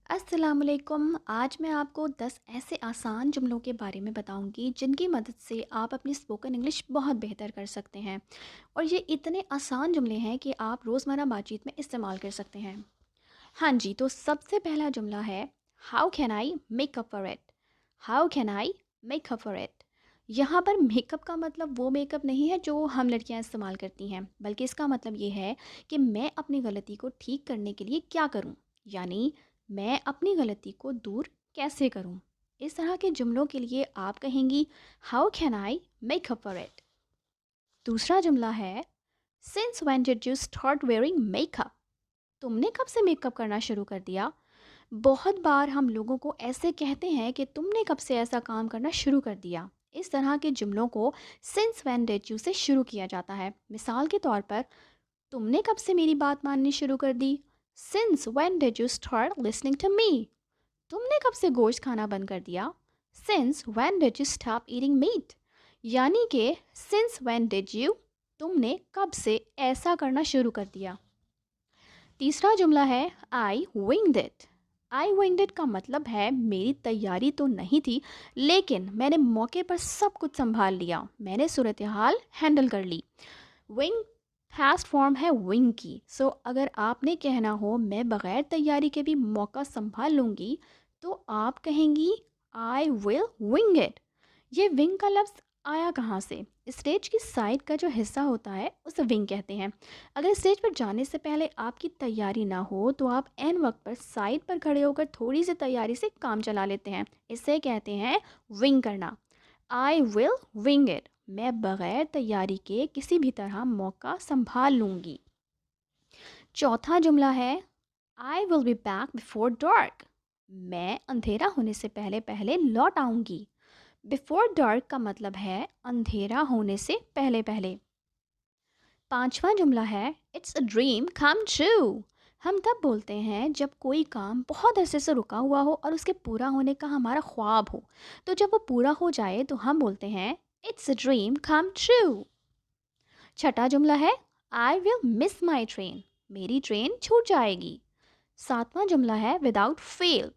अस्सलाम वालेकुम। आज मैं आपको 10 ऐसे आसान जुमलों के बारे में बताऊंगी जिनकी मदद से आप अपनी स्पोकन इंग्लिश बहुत बेहतर कर सकते हैं। और ये इतने आसान जुमले हैं कि आप रोज़मर्रा बातचीत में इस्तेमाल कर सकते हैं। हाँ जी, तो सबसे पहला जुमला है how can I make up for it. How can I make up for it. यहाँ पर मेकअप का मतलब वो मेकअप नहीं है जो हम लड़कियां इस्तेमाल करती हैं, बल्कि इसका मतलब ये है कि मैं अपनी गलती को ठीक करने के लिए क्या करूँ, यानी मैं अपनी गलती को दूर कैसे करूँ। इस तरह के जुमलों के लिए आप कहेंगी how can I make up for it. दूसरा जुमला है since when did you start wearing makeup. तुमने कब से मेकअप करना शुरू कर दिया। बहुत बार हम लोगों को ऐसे कहते हैं कि तुमने कब से ऐसा काम करना शुरू कर दिया। इस तरह के जुमलों को सिंस व्हेन डिड यू से शुरू किया जाता है। मिसाल के तौर पर, तुमने कब से मेरी बात माननी शुरू कर दी। Since when did you start listening to me. तुमने कब से गोश्त खाना बंद कर दिया। Since when did you stop eating meat. यानी कि सिंस व्हेन डिड यू, तुमने कब से ऐसा करना शुरू कर दिया। तीसरा जुमला है I winged it. I winged it का मतलब है मेरी तैयारी तो नहीं थी, लेकिन मैंने मौके पर सब कुछ संभाल लिया, मैंने सूरत हाल हैंडल कर ली। विंग फास्ट फॉर्म है विंग की। सो अगर आपने कहना हो मैं बग़ैर तैयारी के भी मौका संभाल लूँगी, तो आप कहेंगी आई विल विंग इट। ये विंग का लफ्ज़ आया कहाँ से। स्टेज की साइड का जो हिस्सा होता है उसे विंग कहते हैं। अगर स्टेज पर जाने से पहले आपकी तैयारी ना हो तो आप एन वक्त पर साइड पर खड़े होकर थोड़ी सी तैयारी से काम चला लेते हैं। इसे कहते हैं विंग करना। I will wing it. मैं बग़ैर तैयारी के किसी भी तरह मौका संभाल लूँगी। चौथा जुमला है I will be back before dark. मैं अंधेरा होने से पहले पहले लौट आऊँगी। बिफोर डार्क का मतलब है अंधेरा होने से पहले पहले। पांचवा जुमला है it's a dream come true. हम तब बोलते हैं जब कोई काम बहुत अरसे से रुका हुआ हो और उसके पूरा होने का हमारा ख्वाब हो। तो जब वो पूरा हो जाए तो हम बोलते हैं it's a dream come true. छठा जुमला है I will miss my train. मेरी ट्रेन छूट जाएगी। सातवां जुमला है विदाउट फेल।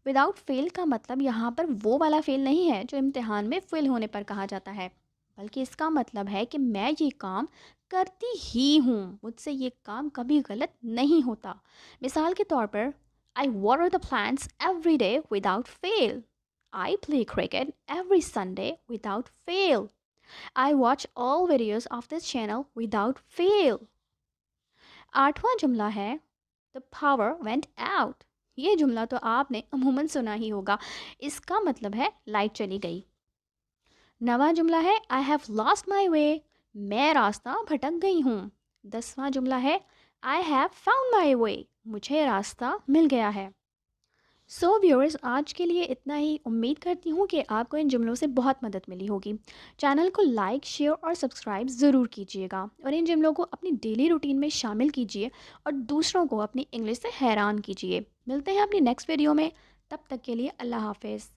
विदाउट फेल का मतलब यहाँ पर वो वाला फेल नहीं है जो इम्तिहान में फेल होने पर कहा जाता है, बल्कि इसका मतलब है कि मैं ये काम करती ही हूँ, मुझसे ये काम कभी गलत नहीं होता। मिसाल के तौर पर, I water the plants every day without fail. I play cricket every Sunday without fail. I watch all videos of this channel without fail. आठवां जुमला है द पावर वेंट आउट। ये जुमला तो आपने अमूमन सुना ही होगा। इसका मतलब है लाइट चली गई। नवा जुमला है आई हैव लॉस्ट माई वे। मैं रास्ता भटक गई हूँ। दसवां जुमला है आई हैव फाउंड माई वे। मुझे रास्ता मिल गया है। सो व्यूअर्स, आज के लिए इतना ही। उम्मीद करती हूँ कि आपको इन जुमलों से बहुत मदद मिली होगी। चैनल को लाइक, शेयर और सब्सक्राइब ज़रूर कीजिएगा और इन जुमलों को अपनी डेली रूटीन में शामिल कीजिए और दूसरों को अपनी इंग्लिश से हैरान कीजिए। मिलते हैं अपनी नेक्स्ट वीडियो में। तब तक के लिए अल्लाह हाफिज़।